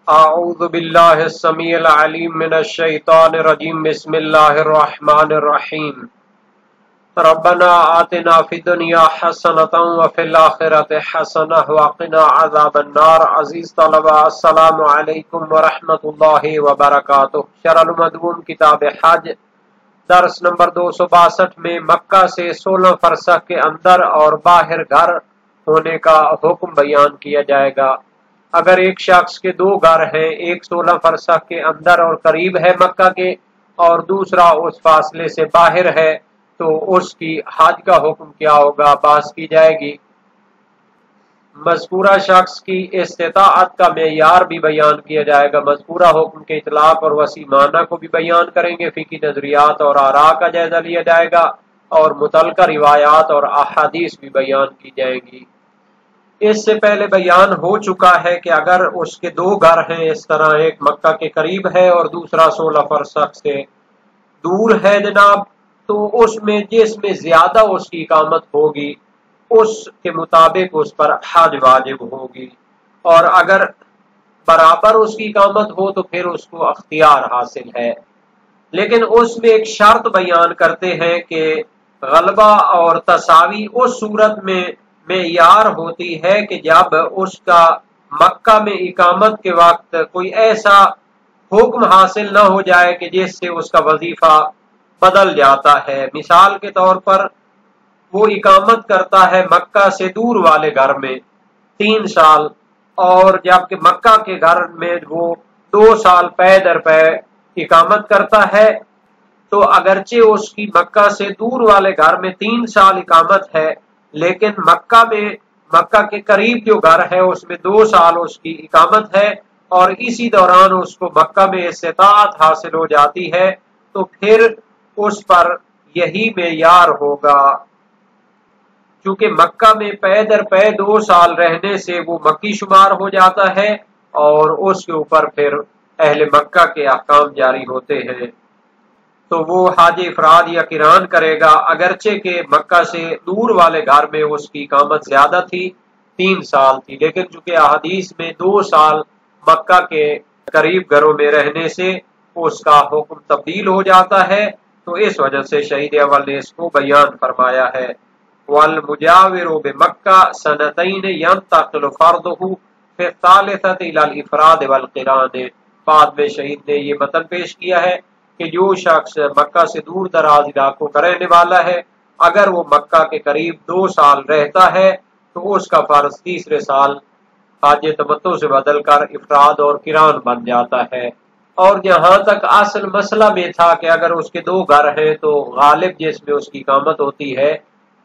اعوذ باللہ السمیع العلیم من الشیطان الرجیم بسم اللہ الرحمن الرحیم ربنا آتنا فی الدنیا حسنۃ وفی الآخرۃ حسنۃ وقنا عذاب النار۔ عزیز طلبہ السلام علیکم ورحمۃ اللہ وبرکاتہ۔ شرح المدون کتاب حج درس نمبر 262 میں مکہ سے 16 فرسخ کے اندر اور باہر گھر ہونے کا حکم بیان کیا جائے گا۔ اگر ایک شخص کے 2 گھر ہیں، ایک 16 فرسخ کے اندر اور قریب ہے مکہ کے اور دوسرا اس فاصلے سے باہر ہے، تو اس کی حج کا حکم کیا ہوگا بحث کی جائے گی۔ مذکورہ شخص کی استطاعت کا معیار بھی بیان کیا جائے گا۔ مذکورہ حکم کے اطلاق اور وسیع معنی کو بھی بیان کریں گے۔ فقہی نظریات اور آراء کا جائزہ لیا جائے گا اور متعلقہ روایات اور احادیث بھی بیان کی جائیں گی۔ اس سے پہلے بیان ہو چکا ہے کہ اگر اس کے 2 گھر ہیں، اس طرح ایک مکہ کے قریب ہے اور دوسرا 16 فرسخ سے دور ہے جناب، تو اس میں جس میں زیادہ اس کی اقامت ہوگی اس کے مطابق اس پر حج واجب ہوگی، اور اگر برابر اس کی اقامت ہو تو پھر اس کو اختیار حاصل ہے۔ لیکن اس میں ایک شرط بیان کرتے ہیں کہ غلبہ اور تساوی اس صورت میں معیار ہوتی ہے کہ جب اس کا مکہ میں اقامت کے وقت کوئی ایسا حکم حاصل نہ ہو جائے کہ جس سے اس کا وظیفہ بدل جاتا ہے۔ مثال کے طور پر وہ اقامت کرتا ہے مکہ سے دور والے گھر میں 3 سال، اور جبکہ مکہ کے گھر میں وہ 2 سال پے در پے اقامت کرتا ہے، تو اگرچہ اس کی مکہ سے دور والے گھر میں 3 سال اقامت ہے، لیکن مکہ کے قریب جو گھر ہے اس میں 2 سال اس کی اقامت ہے، اور اسی دوران اس کو مکہ میں استطاعت حاصل ہو جاتی ہے، تو پھر اس پر یہی معیار ہوگا۔ چونکہ مکہ میں پے در پے 2 سال رہنے سے وہ مکی شمار ہو جاتا ہے اور اس کے اوپر پھر اہل مکہ کے احکام جاری ہوتے ہیں، تو وہ حج افراد یا قران کرے گا، اگرچہ کہ مکہ سے دور والے گھر میں اس کی اقامت زیادہ تھی، 3 سال تھی، لیکن چونکہ احادیث میں 2 سال مکہ کے قریب گھروں میں رہنے سے اس کا حکم تبدیل ہو جاتا ہے، تو اس وجہ سے شہید اول نے اس کو بیان فرمایا ہے۔ وَالْمُجَاوِرُ بِمَكَّةَ سَنَتَيْنِ يَنْتَقِلُ فَرْضُهُ فِي الثَّالِثَةِ إِلَى الْإِفْرَادِ وَالْقِرَانِ۔ بعد میں شہید نے یہ متن پیش کیا ہے کہ جو شخص مکہ سے دور دراز علاقوں کا رہنے والا ہے، اگر وہ مکہ کے قریب 2 سال رہتا ہے تو اس کا فرض تیسرے سال حج تمتع سے بدل کر افراد اور قران بن جاتا ہے۔ اور جہاں تک اصل مسئلہ میں تھا کہ اگر اس کے 2 گھر ہیں تو غالب جس میں اس کی اقامت ہوتی ہے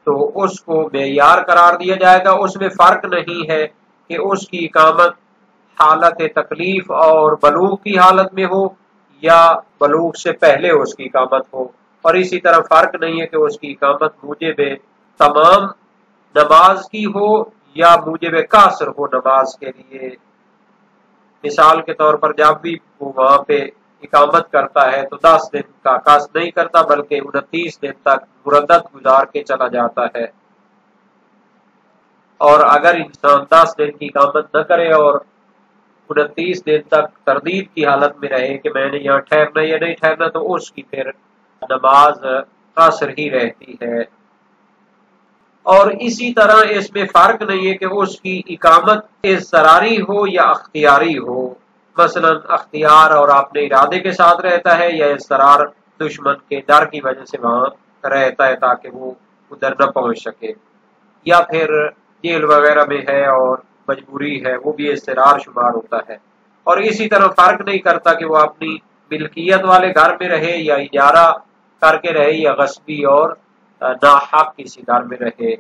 تو اس کو معیار قرار دیا جائے گا۔ اس میں فرق نہیں ہے کہ اس کی اقامت حالت تکلیف اور بلوغ کی حالت میں ہو یا بلوغ سے پہلے اس کی اقامت ہو، اور اسی طرح فرق نہیں ہے کہ اس کی اقامت موجب تمام نماز کی ہو یا موجب قاصر ہو نماز کے لیے۔ مثال کے طور پر جب بھی وہ وہاں پہ اقامت کرتا ہے تو 10 دن کا قصد نہیں کرتا بلکہ 29 دن تک مردت گزار کے چلا جاتا ہے، اور اگر انسان 10 دن کی اقامت نہ کرے اور 29 دن تک تردید کی حالت میں رہے کہ میں نے یہاں ٹھہرنا یا نہیں ٹھہرنا، تو اس کی پھر نماز قصر ہی رہتی ہے۔ اور اسی طرح اس میں فرق نہیں ہے کہ اس کی اقامت اضطراری ہو یا اختیاری ہو، مثلا اختیار اور اپنے ارادے کے ساتھ رہتا ہے، یا اضطرار دشمن کے ڈر کی وجہ سے وہاں رہتا ہے تاکہ وہ ادھر نہ پہنچ سکے، یا پھر جیل وغیرہ میں ہے اور مجبوری ہے، وہ بھی اضطرار شمار ہوتا ہے۔ اور اسی طرح فرق نہیں کرتا کہ وہ اپنی ملکیت والے گھر میں رہے یا اجارہ کر کے رہے یا غصبی اور ناحق کسی گھر میں رہے۔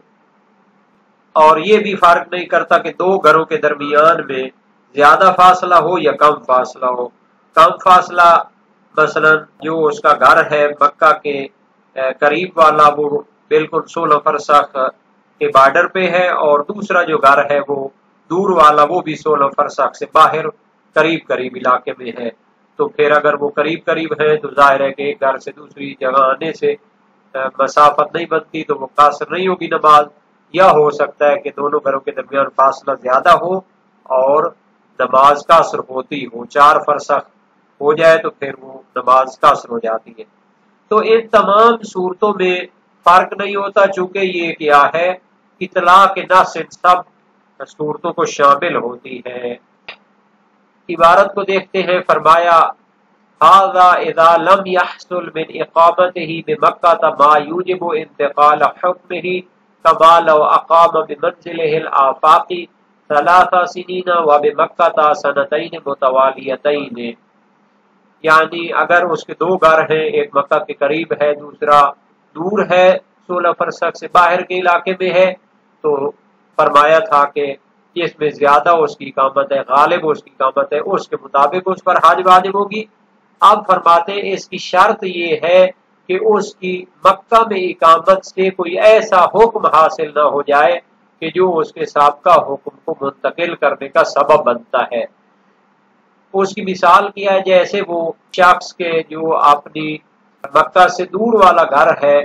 اور یہ بھی فرق نہیں کرتا کہ 2 گھروں کے درمیان میں زیادہ فاصلہ ہو یا کم فاصلہ ہو۔ کم فاصلہ مثلا جو اس کا گھر ہے مکہ کے قریب والا وہ بالکل 16 فرسخ کے بارڈر پہ ہے، اور دوسرا جو گھر ہے وہ دور والا وہ بھی 16 فرسخ سے باہر قریب علاقے میں ہے، تو پھر اگر وہ قریب ہے تو ظاہر ہے کہ ایک گھر سے دوسری جگہ آنے سے مسافت نہیں بنتی، تو وہ قاصر نہیں ہوگی نماز، یا ہو سکتا ہے کہ دونوں گھروں کے درمیان فاصلہ زیادہ ہو اور نماز قصر ہوتی ہو، 4 فرسخ ہو جائے تو پھر وہ نماز قصر ہو جاتی ہے۔ تو ان تمام صورتوں میں فرق نہیں ہوتا، چونکہ یہ کیا ہے، اطلاق نص ان سب صورتوں کو شامل ہوتی ہے۔ عبارت کو دیکھتے ہیں، فرمایا هذا اذا لم يحصل من اقامته بمکہ ما یوجب انتقال حکمه كما لو اقام بمنزله الآفاقی 3 سنین وبمکہ 2 سنتین متوالیتین، یعنی اگر اس کے 2 گھر ہیں، ایک مکہ کے قریب ہے، دوسرا دور ہے 16 فرسخ سے باہر کے علاقے میں ہے، تو فرمایا تھا کہ اس میں زیادہ اس کی اقامت ہے، غالب اس کی اقامت ہے، اس کے مطابق اس پر حج واجب ہوگی۔ اب فرماتے ہیں اس کی شرط یہ ہے کہ اس کی مکہ میں اقامت سے کوئی ایسا حکم حاصل نہ ہو جائے کہ جو اس کے سابقہ حکم کو منتقل کرنے کا سبب بنتا ہے۔ اس کی مثال کیا ہے، جیسے وہ شخص کے جو اپنی مکہ سے دور والا گھر ہے،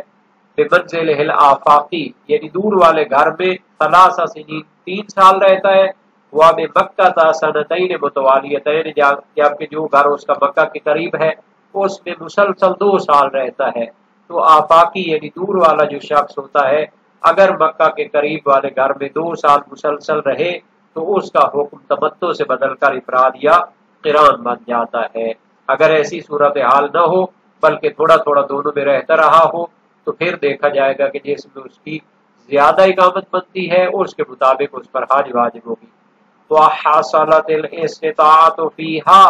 بمنزل الآفاقی یعنی دور والے گھر میں 3 سنین 3 سال رہتا ہے، وہ مکہ سنتین متوالیتین، جبکہ جو گھر اس کا مکہ کے قریب ہے اس میں مسلسل 2 سال رہتا ہے۔ تو آفاقی یعنی دور والا جو شخص ہوتا ہے، اگر مکہ کے قریب والے گھر میں 2 سال مسلسل رہے تو اس کا حکم تمتع سے بدل کر افراد یا قران بن جاتا ہے۔ اگر ایسی صورتحال نہ ہو بلکہ تھوڑا تھوڑا دونوں میں رہتا رہا ہو تو پھر دیکھا جائے گا کہ جس میں اس کی زیادہ اقامت بنتی ہے اس کے مطابق اس پر حج واجب ہوگی۔ وحصلت الاستطاعت فیہا،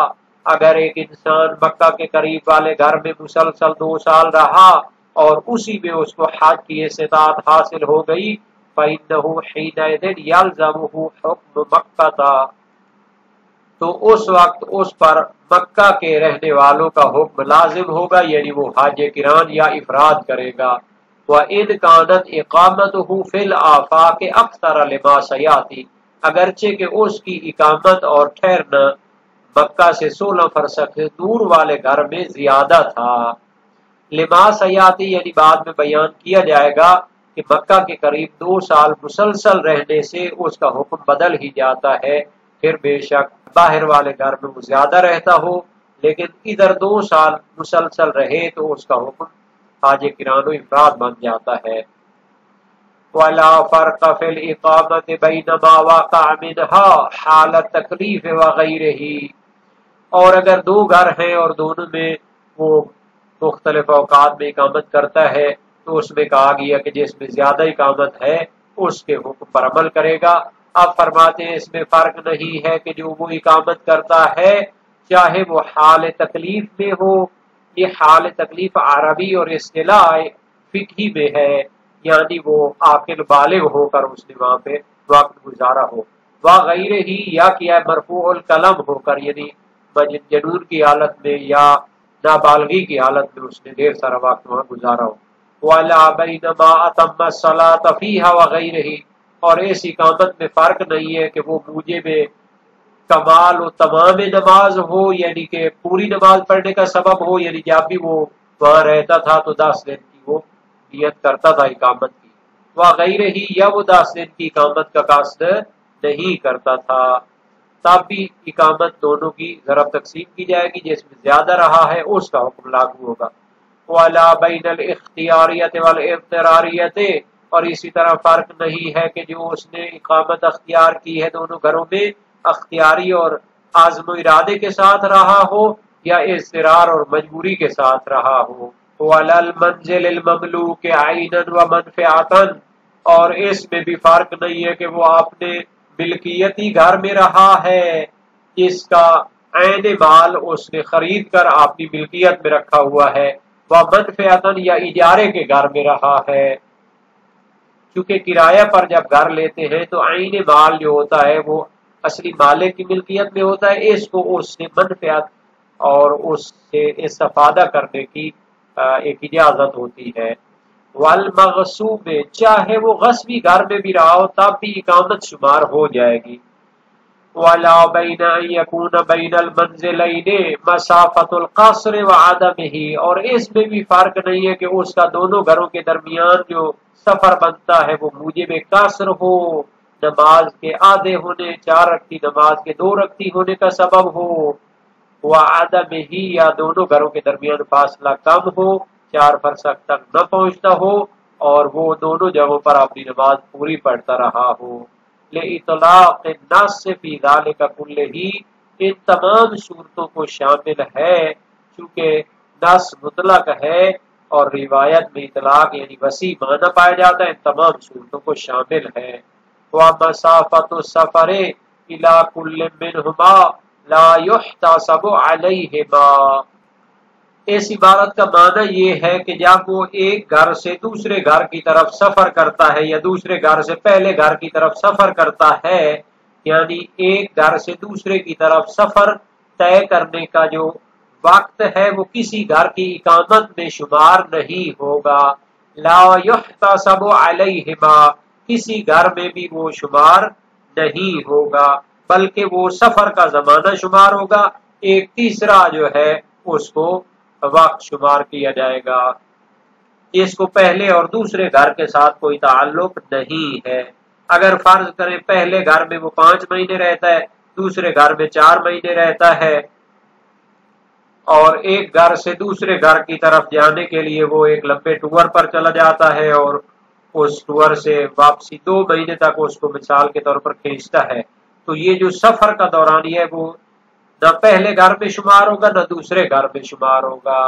اگر ایک انسان مکہ کے قریب والے گھر میں مسلسل 2 سال رہا اور اسی میں اس کو حج کی استطاعت حاصل ہو گئی، فإنہ حینئذ یلزمہ حکم مکہ، تو اس وقت اس پر مکہ کے رہنے والوں کا حکم لازم ہوگا، یعنی وہ حج قران یا افراد کرے گا۔ وَإِنْ كَانَتْ إِقَامَتُهُ فِي الْآفَاقِ أَكْثَرَ لِمَا سَيَأْتِي، اگرچہ کہ اس کی اقامت اور ٹھہرنا مکہ سے 16 فرسخ سے دور والے گھر میں زیادہ تھا، لما سیاتی یعنی بعد میں بیان کیا جائے گا کہ مکہ کے قریب 2 سال مسلسل رہنے سے اس کا حکم بدل ہی جاتا ہے، پھر بے شک باہر والے گھر میں وہ زیادہ رہتا ہو لیکن ادھر 2 سال مسلسل رہے تو اس کا حکم حج قران و افراد بن جاتا ہے۔ ولا فرق فی الاقامت بین ما وقع منها حال التکلیف وغیرہ، اور اگر 2 گھر ہیں اور دونوں میں وہ مختلف اوقات میں اقامت کرتا ہے تو اس میں کہا گیا کہ جس میں زیادہ اقامت ہے اس کے حکم پر عمل کرے گا۔ اب فرماتے ہیں اس میں فرق نہیں ہے کہ جو وہ اقامت کرتا ہے چاہے وہ حال تکلیف میں ہو، یہ حال تکلیف عربی اور اصطلاح فقہی میں ہے، یعنی وہ عاقل بالغ ہو کر اس نے وہاں پہ وقت گزارا ہو، وغیرہ ہی یا کیا مرفوع القلم ہو کر یعنی جنون کی حالت میں یا نابالغی کی حالت میں اس نے ڈھیر سارا وقت وہاں گزارا ہو۔ وَلَا بَيْنَ مَا أَتَمَّ الصَّلَاةَ فِيهَا وَغَيْرِهِ، اور اس اقامت میں فرق نہیں ہے کہ وہ موجب کمال و تمام نماز ہو، یعنی کہ پوری نماز پڑھنے کا سبب ہو، یعنی جب بھی وہ وہاں رہتا تھا تو 10 دن کی وہ نیت کرتا تھا اقامت کی، وغیرہ ہی یا وہ 10 دن کی اقامت کا قصد نہیں کرتا تھا، تب بھی اقامت دونوں کی ضرب تقسیم کی جائے گی، جس میں زیادہ رہا ہے اس کا حکم لاگو ہوگا۔ وَلَا بَيْنَ الْإِخْتِيَارِيَةِ وَالْإِضْطِرَارِيَةِ، اور اسی طرح فرق نہیں ہے کہ جو اس نے اقامت اختیار کی ہے دونوں گھروں میں اختیاری اور عزم و ارادے کے ساتھ رہا ہو یا اضطرار اور مجبوری کے ساتھ رہا ہو۔ وَلَا الْمَنْزِلِ الْمَمْلُوكِ عَيْنًا وَمَنْفِعَةً، اور اس میں بھی فرق نہیں ہے کہ وہ اپنے ملکیتی گھر میں رہا ہے جس کا عین مال اس نے خرید کر اپنی ملکیت میں رکھا ہوا ہے، وَمَنْفِعَةً یا اجارے کے گھر میں رہا ہے، کیونکہ کرایہ پر جب گھر لیتے ہیں تو عین مال جو ہوتا ہے وہ اصلی مالک کی ملکیت میں ہوتا ہے، اس کو اس سے منفعت اور اس سے استفادہ کرنے کی ایک اجازت ہوتی ہے۔ والمغصوب، چاہے وہ غصبی گھر میں بھی رہا ہو تب بھی اقامت شمار ہو جائے گی۔ ولا بین ان یکون بین المنزلین مسافۃ القصر وعدمہ، اور اس میں بھی فرق نہیں ہے کہ اس کا دونوں گھروں کے درمیان جو سفر بنتا ہے وہ موجب قصر ہو، نماز کے آدھے ہونے، 4 رکعتی نماز کے 2 رکعتی ہونے کا سبب ہو، وعدم ہی یا دونوں گھروں کے درمیان فاصلہ کم ہو، 4 فرسخ تک نہ پہنچتا ہو، اور وہ دونوں جگہوں پر اپنی نماز پوری پڑھتا رہا ہو۔ لِإِطْلَاقِ النَّصِّ فِي ذَلِكَ كُلِّهِ، ان تمام صورتوں کو شامل ہے، چونکہ نص مطلق ہے اور روایت میں اطلاق یعنی وسیع معنی پایا جاتا ہے، ان تمام صورتوں کو شامل ہے۔ وَمَسَافَةُ السَّفَرِ إِلَى كُلٍّ مِّنْهُمَا لَا يُحْتَسَبُ عَلَيْهِمَا، اس عبارت کا معنی یہ ہے کہ جب وہ ایک گھر سے دوسرے گھر کی طرف سفر کرتا ہے یا دوسرے گھر سے پہلے گھر کی طرف سفر کرتا ہے، یعنی ایک گھر سے دوسرے کی طرف سفر طے کرنے کا جو وقت ہے وہ کسی گھر کی اقامت میں شمار نہیں ہوگا۔ لا یحتسب علیہما، کسی گھر میں بھی وہ شمار نہیں ہوگا، بلکہ وہ سفر کا زمانہ شمار ہوگا، ایک تیسرا جو ہے اس کو وقت شمار کیا جائے گا، اس کو پہلے اور دوسرے گھر کے ساتھ کوئی تعلق نہیں ہے۔ اگر فرض کریں پہلے گھر میں وہ 5 مہینے رہتا ہے، دوسرے گھر میں 4 مہینے رہتا ہے، اور ایک گھر سے دوسرے گھر کی طرف جانے کے لیے وہ ایک لمبے ٹور پر چلا جاتا ہے اور اس ٹور سے واپسی 2 مہینے تک اس کو مثال کے طور پر کھینچتا ہے، تو یہ جو سفر کا دورانیہ ہے وہ نہ پہلے گھر میں شمار ہوگا نہ دوسرے گھر میں شمار ہوگا۔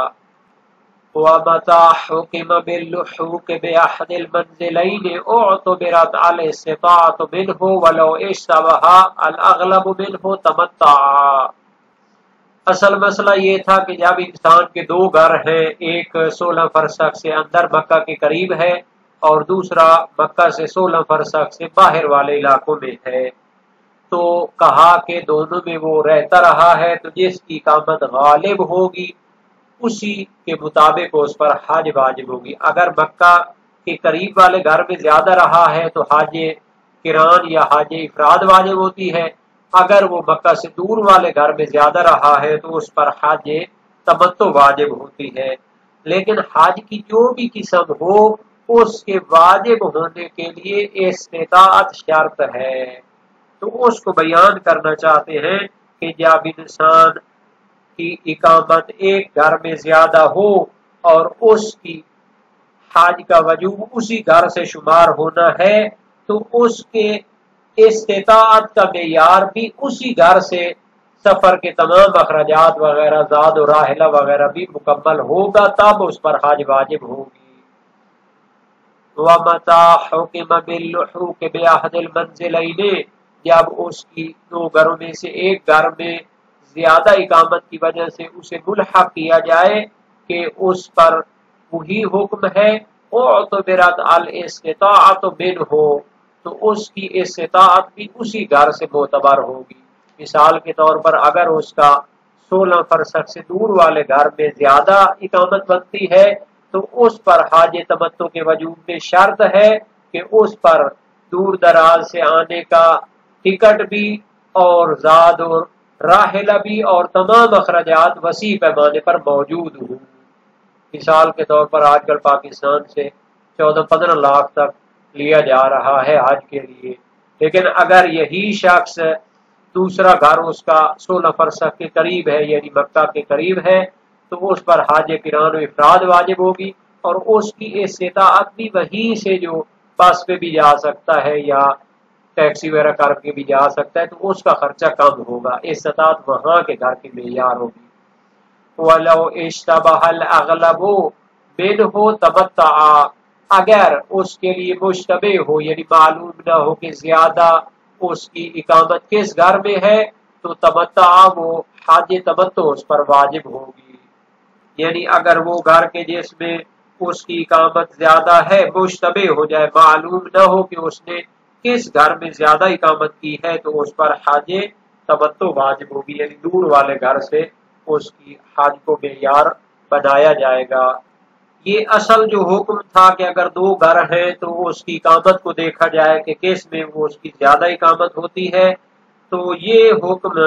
وَمَتَى حُكِمَ بِاللُّحُوقِ بِأَحَدِ الْمَنْزِلَيْنِ اُعْتُبِرَتْ الِاسْتِطَاعَةُ مِنْهُ وَلَوْ اشْتَبَهَ الْأَغْلَبُ مِنْهُ تَمَتَّعَ۔ اصل مسئلہ یہ تھا کہ جب انسان کے 2 گھر ہیں، ایک 16 فرسخ سے اندر مکہ کے قریب ہے اور دوسرا مکہ سے 16 فرسخ سے باہر والے علاقوں میں ہے، تو کہا کہ دونوں میں وہ رہتا رہا ہے، تو جس کی اقامت غالب ہوگی اسی کے مطابق اس پر حج واجب ہوگی۔ اگر مکہ کے قریب والے گھر میں زیادہ رہا ہے تو حج قران یا حج افراد واجب ہوتی ہے، اگر وہ مکہ سے دور والے گھر میں زیادہ رہا ہے تو اس پر حج تمتع واجب ہوتی ہے۔ لیکن حج کی جو بھی قسم ہو اس کے واجب ہونے کے لیے استطاعت شرط ہے، تو اس کو بیان کرنا چاہتے ہیں کہ جب انسان کی اقامت ایک گھر میں زیادہ ہو اور اس کی حج کا وجوب اسی گھر سے شمار ہونا ہے، تو اس کے استطاعت کا معیار بھی اسی گھر سے سفر کے تمام اخراجات وغیرہ، زاد و راحلہ وغیرہ بھی مکمل ہوگا، تب اس پر حج واجب ہوگی۔ وَمَتَى حُكِمَ بِاللُّحُوقِ بِأَحَدِ الْمَنْزِلَيْنِ، جب اس کی 2 گھروں میں سے ایک گھر میں زیادہ اقامت کی وجہ سے اسے ملحق کیا جائے کہ اس پر وہی حکم ہے، اُعْتُبِرَتْ الِاسْتِطَاعَةُ مِنْهُ، تو اس کی استطاعت بھی اسی گھر سے معتبر ہوگی۔ مثال کے طور پر اگر اس کا 16 فرسخ سے دور والے گھر میں زیادہ اقامت بنتی ہے تو اس پر حج تمتع کے وجوب میں شرط ہے کہ اس پر دور دراز سے آنے کا ٹکٹ بھی اور زاد اور راحلہ بھی اور تمام اخراجات وسیع پیمانے پر موجود ہوں۔ مثال کے طور پر آج کل پاکستان سے 14-15 لاکھ تک لیا جا رہا ہے حج کے لیے، لیکن اگر یہی شخص دوسرا گھر اس کا 16 فرسخ کے قریب ہے یعنی مکہ کے قریب ہے تو اس پر حج قران و افراد واجب ہوگی، اور اس کی استطاعت بھی وہیں سے جو بس پہ بھی جا سکتا ہے یا ٹیکسی وغیرہ کر کے بھی جا سکتا ہے تو اس کا خرچہ کم ہوگا، استطاعت وہاں کے گھر کی معیار ہوگی۔ وَلَوْ اشْتَبَهَ الْأَغْلَبُ مِنْهُ تَمَتَّعَ، اگر اس کے لیے مشتبہ ہو یعنی معلوم نہ ہو کہ زیادہ اس کی اقامت کس گھر میں ہے تو تمتع وہ حج تمتع اس پر واجب ہوگی، یعنی اگر وہ گھر کے جس میں اس کی اقامت زیادہ ہے مشتبہ ہو جائے، معلوم نہ ہو کہ اس نے کس گھر میں زیادہ اقامت کی ہے تو اس پر حج تمتع واجب ہوگی، یعنی دور والے گھر سے اس کی حج کو معیار بنایا جائے گا۔ یہ اصل جو حکم تھا کہ اگر 2 گھر ہیں تو اس کی اقامت کو دیکھا جائے کہ کس میں وہ اس کی زیادہ اقامت ہوتی ہے، تو یہ حکم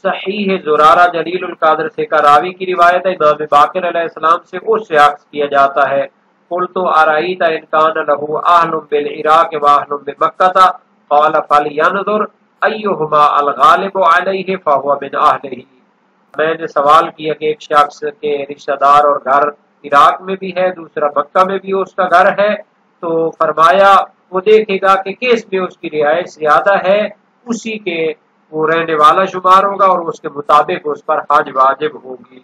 صحیح زرارہ جلیل القدر سے کا راوی کی روایت ہے، امام باقر علیہ السلام سے اس سے عکس کیا جاتا ہے قلت ارأيت ان كان له اهل بالعراق واهل بمكة قال فلينظر ايهما الغالب عليه فهو من اهله. میں نے سوال کیا کہ ایک شخص کے رشتہ دار اور گھر عراق میں بھی ہے، دوسرا مکہ میں بھی اس کا گھر ہے، تو فرمایا وہ دیکھے گا کہ کس میں اس کی رہائش زیادہ ہے، اسی کے وہ رہنے والا شمار ہوگا اور اس کے مطابق اس پر حج واجب ہوگی.